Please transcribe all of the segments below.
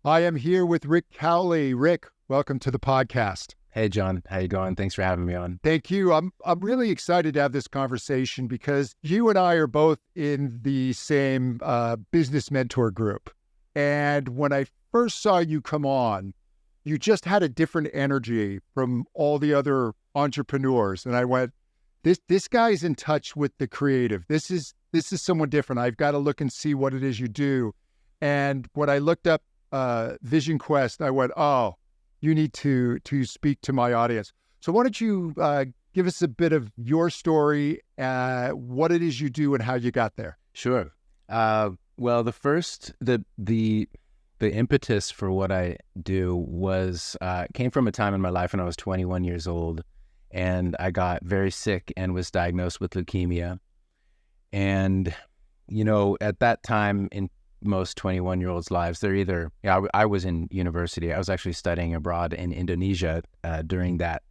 I am here with Rick Cowley. Rick, welcome to the podcast. Hey, John. How you going? Thanks for having me on. Thank you. I'm really excited to have this conversation because you and I are both in the same business mentor group. And when I first saw you come on, you just had a different energy from all the other entrepreneurs. And I went, this guy's in touch with the creative. This is someone different. I've got to look and see what it is you do. And when I looked up VysionQuest, I went, oh, you need to speak to my audience. So why don't you give us a bit of your story, what it is you do and how you got there? Sure. Well, the impetus for what I do was came from a time in my life when I was 21 years old, and I got very sick and was diagnosed with leukemia. And, at that time in most 21-year-olds' lives, they're either, I was in university. I was actually studying abroad in Indonesia during that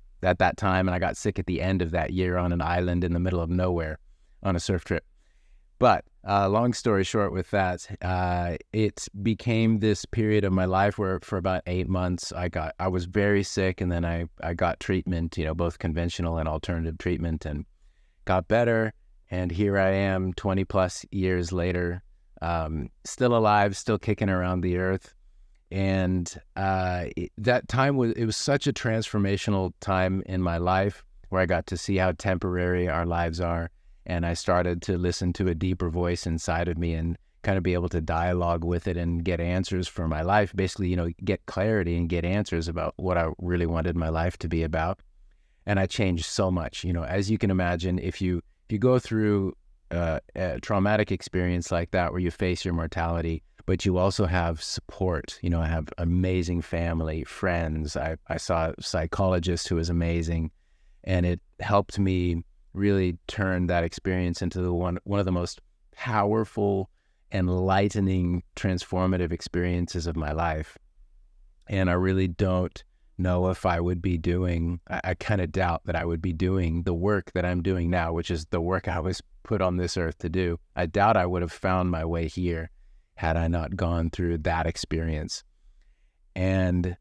time, and I got sick at the end of that year on an island in the middle of nowhere on a surf trip. But long story short with that, it became this period of my life where for about 8 months, I was very sick, and then I got treatment, both conventional and alternative treatment, and got better. And here I am 20 plus years later, still alive, still kicking around the earth. And that time it was such a transformational time in my life where I got to see how temporary our lives are. And I started to listen to a deeper voice inside of me and kind of be able to dialogue with it and get answers for my life. Basically, get clarity and get answers about what I really wanted my life to be about. And I changed so much. As you can imagine, if you go through a traumatic experience like that where you face your mortality, but you also have support. I have amazing family, friends. I saw a psychologist who was amazing, and it helped me really turn that experience into one of the most powerful, enlightening, transformative experiences of my life. And I really don't know if I would be doing, I kind of doubt that I would be doing the work that I'm doing now, which is the work I was put on this earth to do. I doubt I would have found my way here had I not gone through that experience. And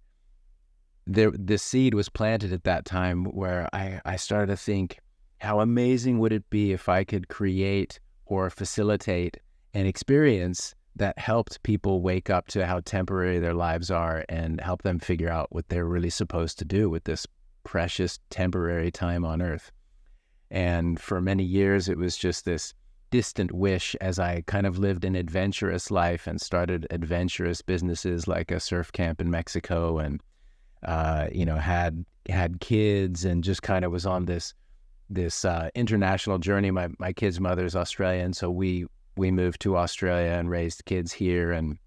the seed was planted at that time where I started to think, how amazing would it be if I could create or facilitate an experience that helped people wake up to how temporary their lives are and help them figure out what they're really supposed to do with this precious temporary time on earth. And for many years, it was just this distant wish as I kind of lived an adventurous life and started adventurous businesses like a surf camp in Mexico and, had kids and just kind of was on this international journey. My kid's mother's Australian, so we moved to Australia and raised kids here, and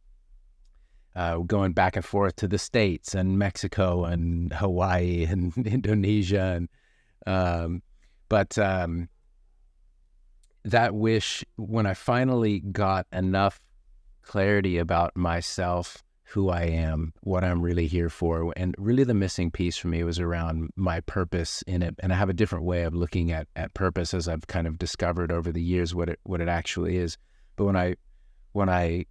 going back and forth to the States and Mexico and Hawaii and Indonesia. But that wish, when I finally got enough clarity about myself, who I am, what I'm really here for, and really the missing piece for me was around my purpose in it. And I have a different way of looking at purpose, as I've kind of discovered over the years what it actually is. But when I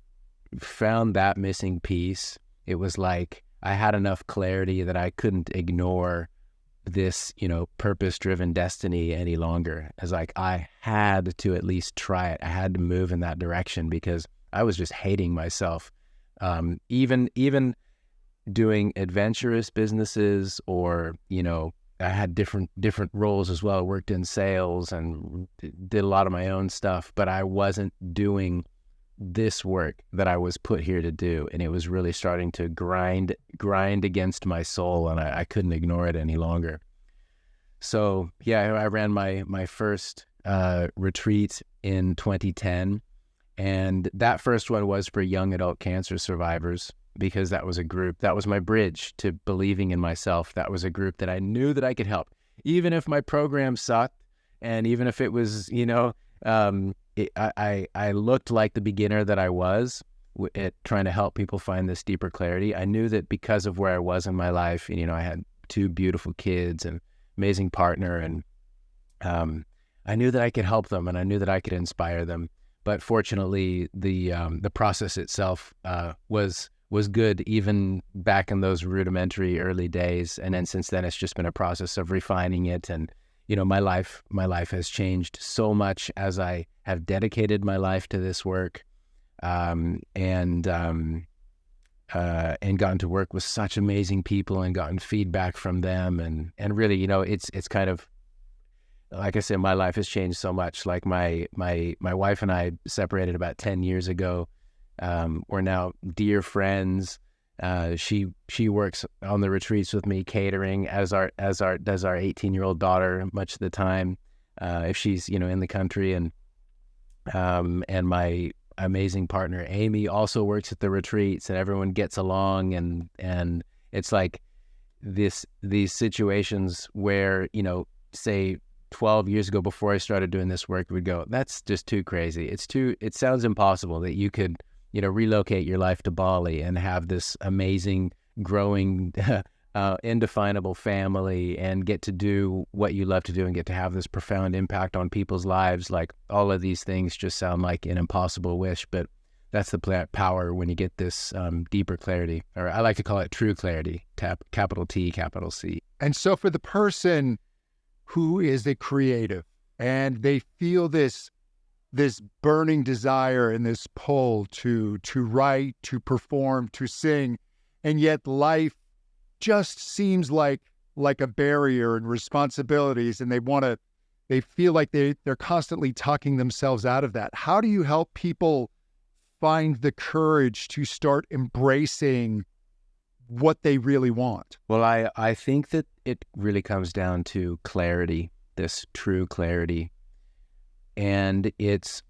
found that missing piece, it was like I had enough clarity that I couldn't ignore this, purpose-driven destiny any longer. As like I had to at least try it. I had to move in that direction because I was just hating myself. Even doing adventurous businesses, or, I had different roles as well. I worked in sales and did a lot of my own stuff, but I wasn't doing this work that I was put here to do. And it was really starting to grind against my soul, and I couldn't ignore it any longer. So yeah, I ran my first retreat in 2010. And that first one was for young adult cancer survivors, because that was a group, that was my bridge to believing in myself. That was a group that I knew that I could help, even if my program sucked, and even if it was, I looked like the beginner that I was at trying to help people find this deeper clarity. I knew that because of where I was in my life, I had 2 beautiful kids and amazing partner, and I knew that I could help them, and I knew that I could inspire them. But fortunately, the process itself was was good even back in those rudimentary early days. And then since then, it's just been a process of refining it. And, my life has changed so much as I have dedicated my life to this work, and gotten to work with such amazing people and gotten feedback from them. And really, it's kind of, like I said, my life has changed so much. Like my wife and I separated about 10 years ago. We're now dear friends. She works on the retreats with me, catering as does our 18-year-old daughter much of the time, if she's in the country, and my amazing partner Amy also works at the retreats, and everyone gets along, and it's like these situations where say 12 years ago, before I started doing this work, we'd go, that's just too crazy. It sounds impossible that you could relocate your life to Bali and have this amazing, growing, indefinable family and get to do what you love to do and get to have this profound impact on people's lives. Like, all of these things just sound like an impossible wish, but that's the power when you get this deeper clarity, or I like to call it true clarity, capital T, capital C. And so for the person who is a creative and they feel this burning desire and this pull to write, to perform, to sing, and yet life just seems like a barrier and responsibilities, and they feel like they're constantly talking themselves out of that. How do you help people find the courage to start embracing what they really want? Well, I think that it really comes down to clarity, this true clarity. And it's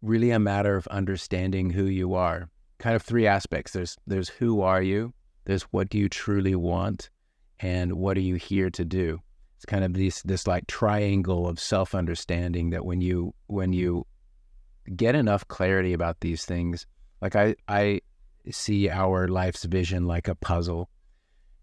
really a matter of understanding who you are. Kind of three aspects. There's who are you, there's what do you truly want, and what are you here to do. It's kind of this like triangle of self-understanding that when you get enough clarity about these things, like I see our life's vision like a puzzle,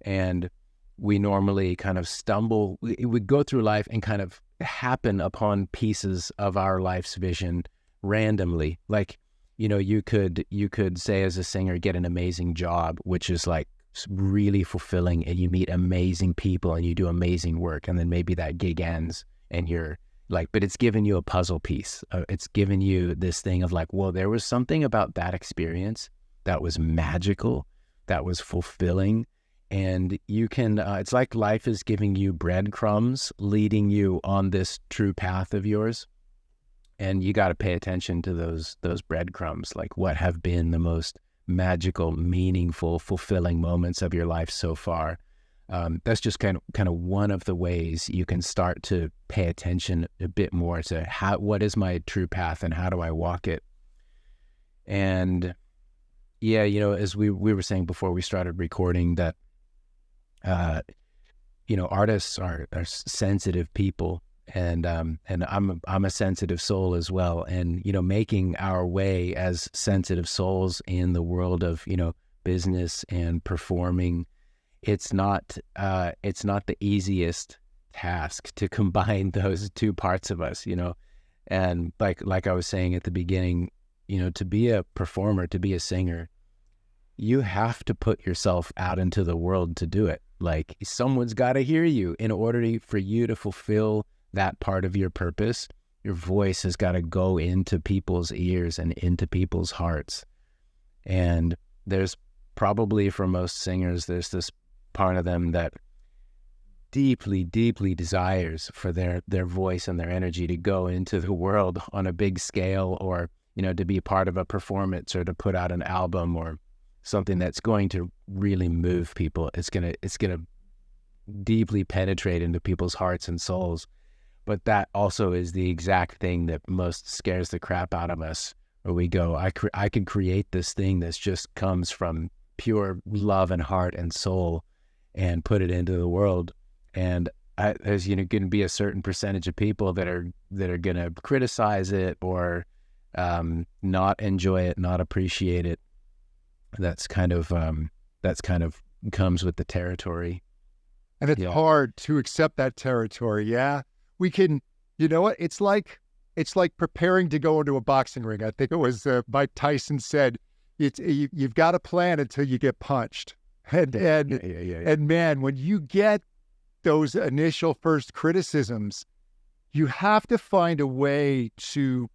and we normally kind of stumble, we go through life and kind of happen upon pieces of our life's vision randomly. Like, you could say as a singer, get an amazing job, which is like really fulfilling, and you meet amazing people and you do amazing work, and then maybe that gig ends and you're like, but it's given you a puzzle piece. It's given you this thing of like, well, there was something about that experience that was magical, that was fulfilling. And you can, it's like life is giving you breadcrumbs, leading you on this true path of yours. And you got to pay attention to those breadcrumbs, like what have been the most magical, meaningful, fulfilling moments of your life so far. That's just kind of one of the ways you can start to pay attention a bit more to what is my true path and how do I walk it. And yeah, as we were saying before we started recording, that artists are sensitive people, and I'm a sensitive soul as well. And making our way as sensitive souls in the world of business and performing, it's not the easiest task to combine those two parts of us. And like I was saying at the beginning, to be a performer, to be a singer, you have to put yourself out into the world to do it. Like, someone's got to hear you. In order for you to fulfill that part of your purpose, your voice has got to go into people's ears and into people's hearts. And there's probably, for most singers, there's this part of them that deeply, deeply desires for their voice and their energy to go into the world on a big scale, or, to be part of a performance, or to put out an album, or something that's going to really move people. It's gonna deeply penetrate into people's hearts and souls. But that also is the exact thing that most scares the crap out of us, where we go, I could create this thing that just comes from pure love and heart and soul, and put it into the world. And there's going to be a certain percentage of people that are going to criticize it, or not enjoy it, not appreciate it. That's kind of comes with the territory. And it's hard to accept that territory. Yeah. We can, it's like preparing to go into a boxing ring. I think it was Mike Tyson said, you've got to plan until you get punched. And man, when you get those initial first criticisms, you have to find a way to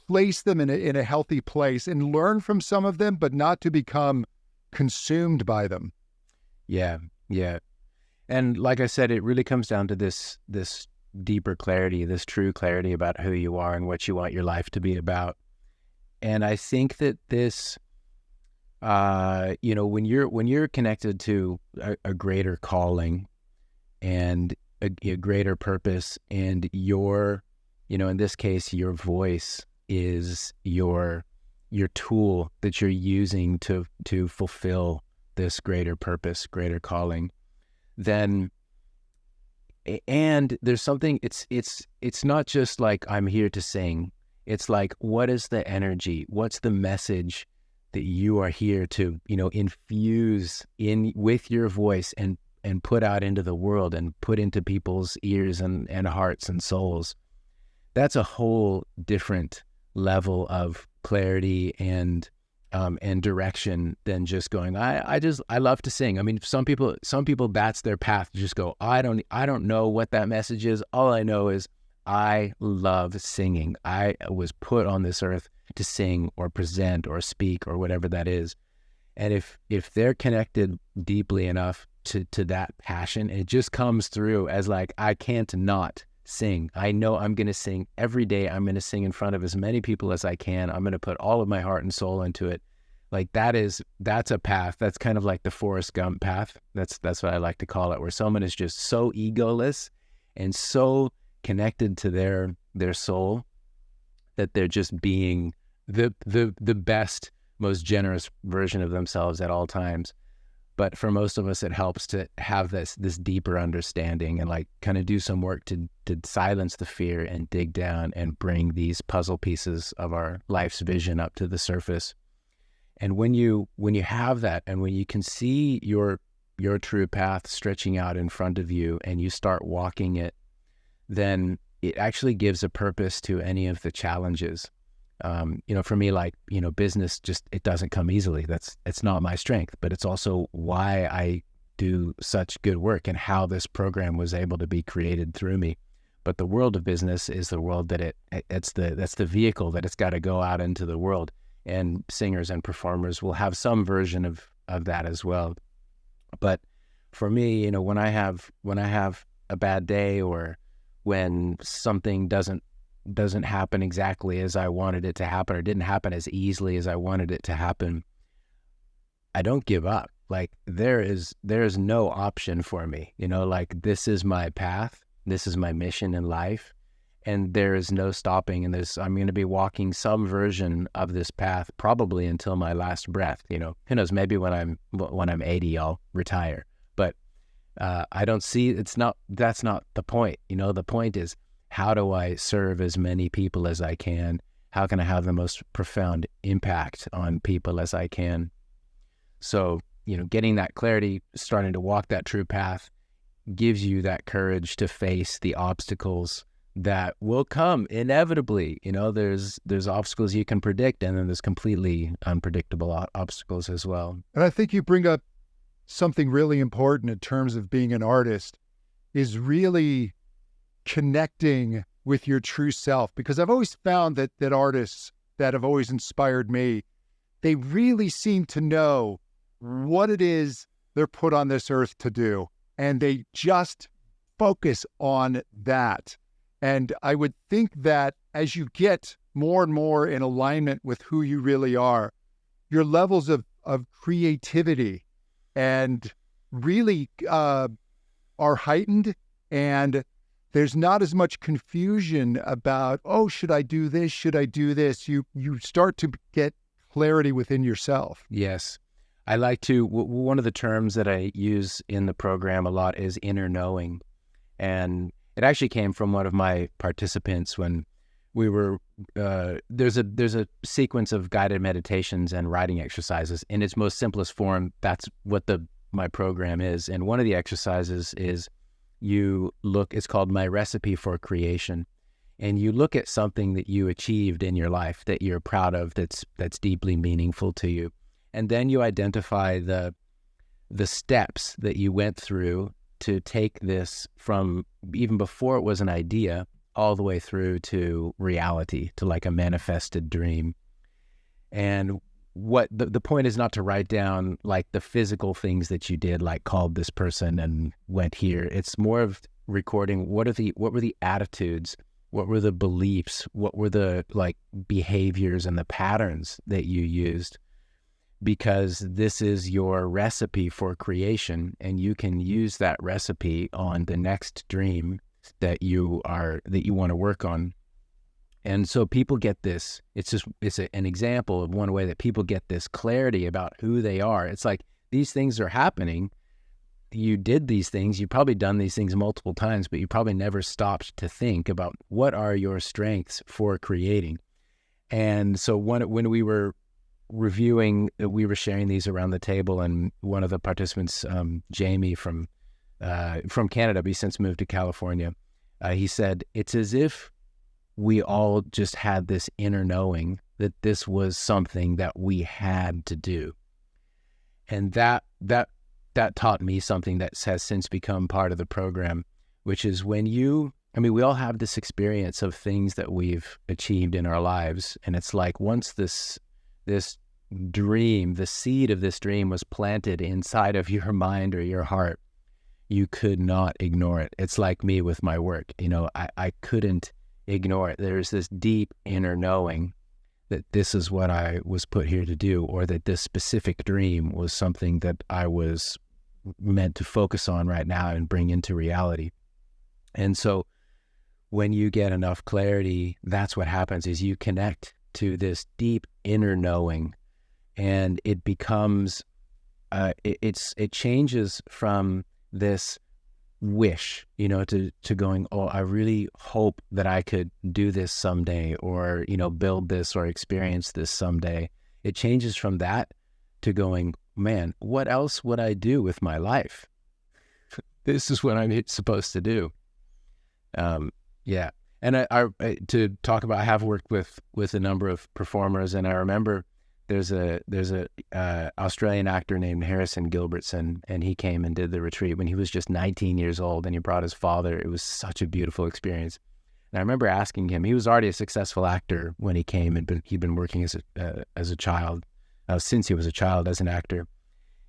place them in a healthy place and learn from some of them, but not to become consumed by them. Yeah. And like I said, it really comes down to this deeper clarity, this true clarity about who you are and what you want your life to be about. And I think that this, when you're connected to a greater calling and a greater purpose, and your, in this case, your voice is your tool that you're using to fulfill this greater purpose, greater calling, then, and there's something, it's not just like I'm here to sing. It's like, what is the energy? What's the message that you are here to, infuse in with your voice and put out into the world and put into people's ears and hearts and souls? That's a whole different level of clarity and direction than just going, I love to sing. I mean, some people that's their path, to just go, I don't know what that message is. All I know is I love singing. I was put on this earth to sing or present or speak or whatever that is. And if they're connected deeply enough to that passion, it just comes through as like, I can't not sing. I know I'm going to sing every day. I'm going to sing in front of as many people as I can. I'm going to put all of my heart and soul into it. Like that's a path. That's kind of like the Forrest Gump path. That's what I like to call it, where someone is just so egoless and so connected to their soul that they're just being the best, most generous version of themselves at all times. But for most of us, it helps to have this deeper understanding and like kind of do some work to silence the fear and dig down and bring these puzzle pieces of our life's vision up to the surface. And when you have that, and when you can see your true path stretching out in front of you and you start walking it, then it actually gives a purpose to any of the challenges. For me, like, business it doesn't come easily. It's not my strength, but it's also why I do such good work and how this program was able to be created through me. But the world of business is the world that's the vehicle that it's got to go out into the world. And singers and performers will have some version of that as well. But for me, when I have a bad day, or when something doesn't happen exactly as I wanted it to happen, or didn't happen as easily as I wanted it to happen, I don't give up. Like there is no option for me, like this is my path. This is my mission in life, and there is no stopping. And I'm going to be walking some version of this path probably until my last breath. Who knows? Maybe when I'm 80, I'll retire. But I don't see. That's not the point. The point is, how do I serve as many people as I can? How can I have the most profound impact on people as I can? So, getting that clarity, starting to walk that true path, gives you that courage to face the obstacles that will come inevitably. There's obstacles you can predict, and then there's completely unpredictable obstacles as well. And I think you bring up something really important in terms of being an artist, is really connecting with your true self. Because I've always found that artists that have always inspired me, they really seem to know what it is they're put on this earth to do. And they just focus on that. And I would think that as you get more and more in alignment with who you really are, your levels of creativity and really are heightened, and there's not as much confusion about, oh, should I do this? Should I do this? You start to get clarity within yourself. Yes. I like to, one of the terms that I use in the program a lot is inner knowing. And it actually came from one of my participants when we were, there's a sequence of guided meditations and writing exercises. In its most simplest form, that's what my program is. And one of the exercises is it's called My Recipe for Creation. and you look at something that you achieved in your life that you're proud of, that's deeply meaningful to you, and then you identify the steps that you went through to take this from even before it was an idea all the way through to reality, to like a manifested dream. And what the point is not to write down like the physical things that you did, like called this person and went here. It's more of recording what were the attitudes, what were the beliefs, what were the like behaviors and the patterns that you used, because this is your recipe for creation, and you can use that recipe on the next dream that you want to work on. And so people get this, it's an example of one way that people get this clarity about who they are. It's like, these things are happening. You did these things. You've probably done these things multiple times, but you probably never stopped to think about what are your strengths for creating. And so when we were reviewing, we were sharing these around the table, and one of the participants, Jamie from Canada, but he since moved to California, he said, it's as if we all just had this inner knowing that this was something that we had to do. And that taught me something that has since become part of the program, which is when we all have this experience of things that we've achieved in our lives. And it's like, once this dream, the seed of this dream was planted inside of your mind or your heart, you could not ignore it. It's like me with my work. I couldn't ignore it. There's this deep inner knowing that this is what I was put here to do, or that this specific dream was something that I was meant to focus on right now and bring into reality. And so when you get enough clarity, that's what happens, is you connect to this deep inner knowing, and it becomes, it changes from this wish, to going, oh, I really hope that I could do this someday, or, build this or experience this someday. It changes from that to going, man, what else would I do with my life? This is what I'm supposed to do. Yeah. And to talk about, I have worked with a number of performers, and I remember there's a Australian actor named Harrison Gilbertson, and he came and did the retreat when he was just 19 years old, and he brought his father. It was such a beautiful experience. And I remember asking him, he was already a successful actor when he came, and he'd been working as a child, since he was a child as an actor,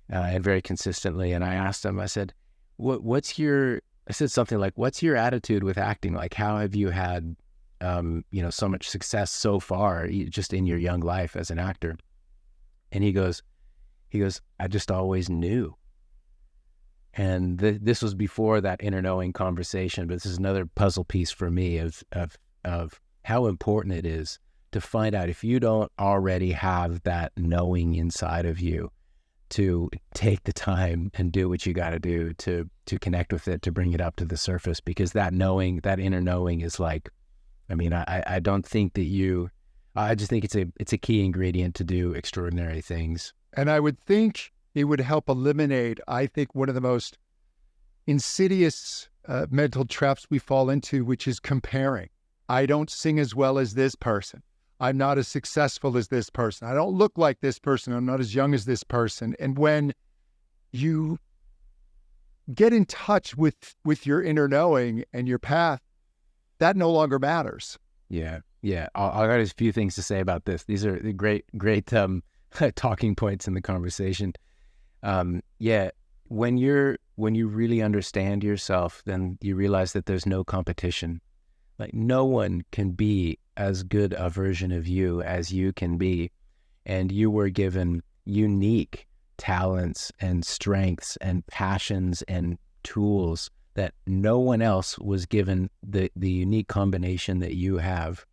and very consistently. And I asked him, I said, I said something like, what's your attitude with acting? Like, how have you had, so much success so far, just in your young life as an actor? And he goes, I just always knew. And this was before that inner knowing conversation, but this is another puzzle piece for me of how important it is to find out, if you don't already have that knowing inside of you, to take the time and do what you got to do to connect with it, to bring it up to the surface, because that knowing, that inner knowing is like, I don't think that I just think it's a key ingredient to do extraordinary things. And I would think it would help eliminate, I think, one of the most insidious mental traps we fall into, which is comparing. I don't sing as well as this person. I'm not as successful as this person. I don't look like this person. I'm not as young as this person. And when you get in touch with your inner knowing and your path, that no longer matters. Yeah. I got a few things to say about this. These are the great talking points in the conversation. When you really understand yourself, then you realize that there's no competition. Like, no one can be as good a version of you as you can be. And you were given unique talents and strengths and passions and tools that no one else was given the unique combination that you have.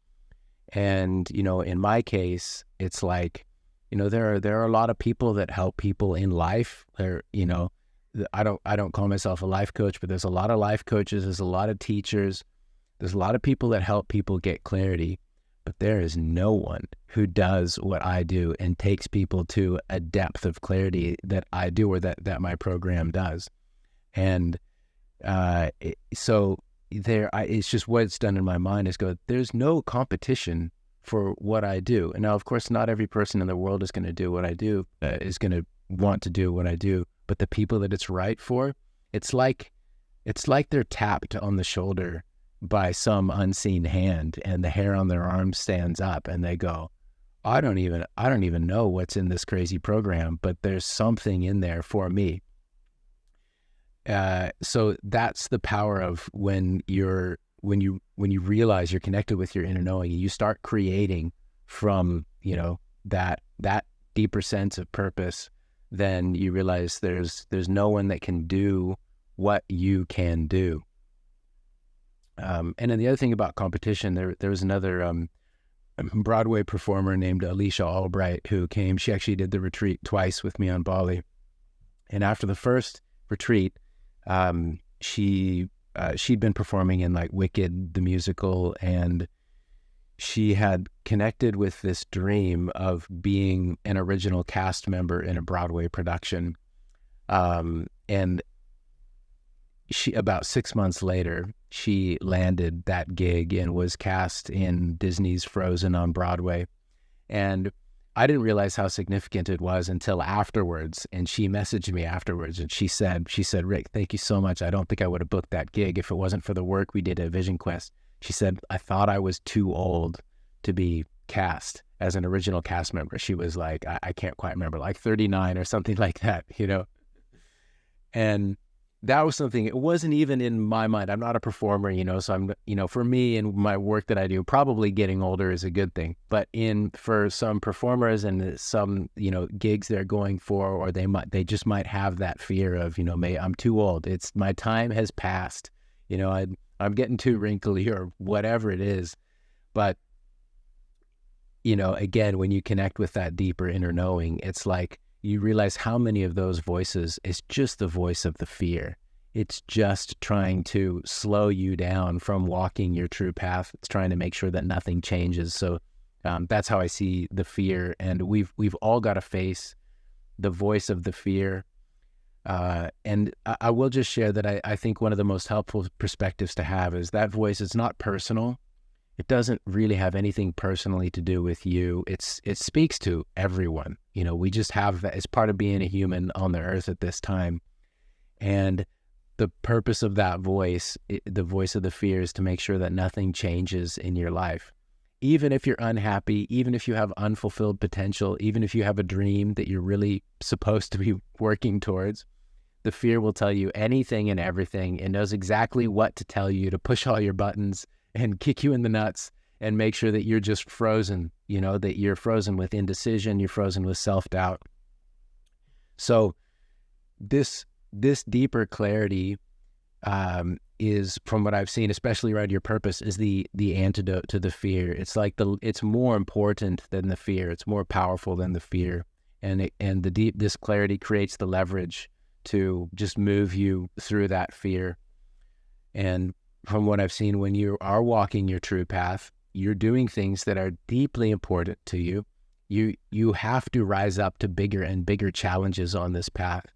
And, in my case, it's like, there are a lot of people that help people in life. I don't call myself a life coach, but there's a lot of life coaches. There's a lot of teachers. There's a lot of people that help people get clarity, but there is no one who does what I do and takes people to a depth of clarity that I do, or that my program does. And so it's just what it's done in my mind is there's no competition for what I do. And now, of course, not every person in the world is going to do what I do, is going to want to do what I do. But the people that it's right for, it's like they're tapped on the shoulder by some unseen hand, and the hair on their arm stands up, and they go, I don't even know what's in this crazy program, but there's something in there for me. So that's the power of when you realize you're connected with your inner knowing, you start creating from, that deeper sense of purpose. Then you realize there's no one that can do what you can do. And then the other thing about competition, there was another Broadway performer named Alicia Albright who came. She actually did the retreat twice with me on Bali. And after the first retreat, she'd been performing in like Wicked, the musical, and she had connected with this dream of being an original cast member in a Broadway production. And about 6 months later, she landed that gig and was cast in Disney's Frozen on Broadway. And I didn't realize how significant it was until afterwards. And she messaged me afterwards, and she said, Rick, thank you so much. I don't think I would have booked that gig if it wasn't for the work we did at VysionQuest. She said, I thought I was too old to be cast as an original cast member. She was like, I can't quite remember, like 39 or something like that, And that was something, it wasn't even in my mind. I'm not a performer, so I'm, for me and my work that I do, probably getting older is a good thing. But for some performers and some, gigs they're going for, or they just might have that fear of, I'm too old. It's my time has passed. I'm getting too wrinkly or whatever it is. But, again, when you connect with that deeper inner knowing, it's like you realize how many of those voices is just the voice of the fear. It's just trying to slow you down from walking your true path. It's trying to make sure that nothing changes. So that's how I see the fear. And we've all got to face the voice of the fear. And I will just share that I think one of the most helpful perspectives to have is that voice is not personal. It doesn't really have anything personally to do with you. It speaks to everyone. We just have that as part of being a human on the earth at this time. And the purpose of that voice, the voice of the fear, is to make sure that nothing changes in your life. Even if you're unhappy, even if you have unfulfilled potential, even if you have a dream that you're really supposed to be working towards, the fear will tell you anything and everything and knows exactly what to tell you to push all your buttons and kick you in the nuts and make sure that you're just frozen, that you're frozen with indecision, you're frozen with self-doubt. So this deeper clarity is, from what I've seen, especially around your purpose, is the antidote to the fear. It's like it's more important than the fear. It's more powerful than the fear. And this clarity creates the leverage to just move you through that fear. And from what I've seen, when you are walking your true path, you're doing things that are deeply important to you. You have to rise up to bigger and bigger challenges on this path.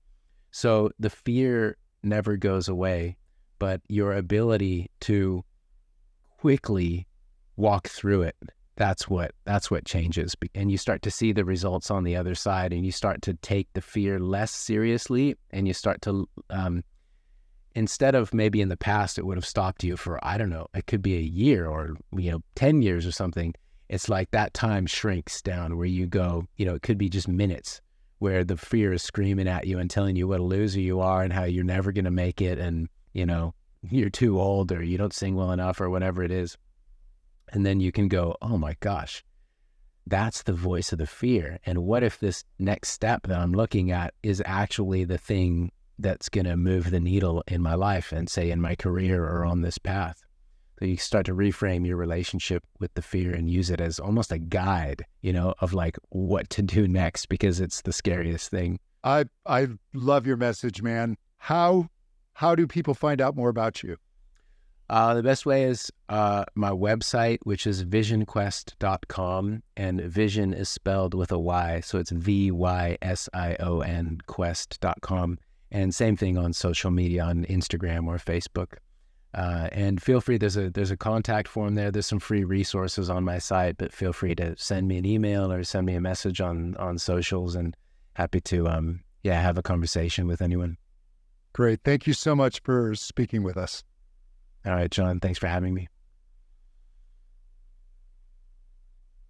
So the fear never goes away, but your ability to quickly walk through it, that's what changes. And you start to see the results on the other side, and you start to take the fear less seriously, and you start to, instead of maybe in the past, it would have stopped you for, I don't know, it could be a year or, 10 years or something. It's like that time shrinks down where you go, it could be just minutes where the fear is screaming at you and telling you what a loser you are and how you're never going to make it. And, you're too old, or you don't sing well enough, or whatever it is. And then you can go, oh my gosh, that's the voice of the fear. And what if this next step that I'm looking at is actually the thing that's going to move the needle in my life and, say, in my career or on this path? So you start to reframe your relationship with the fear and use it as almost a guide, of like what to do next, because it's the scariest thing. I love your message, man. How do people find out more about you? The best way is my website, which is VysionQuest.com, and Vision is spelled with a Y, so it's VYSION Quest.com. And same thing on social media, on Instagram or Facebook. And feel free, there's a contact form there. There's some free resources on my site, but feel free to send me an email or send me a message on socials, and happy to have a conversation with anyone. Great. Thank you so much for speaking with us. All right, John, thanks for having me.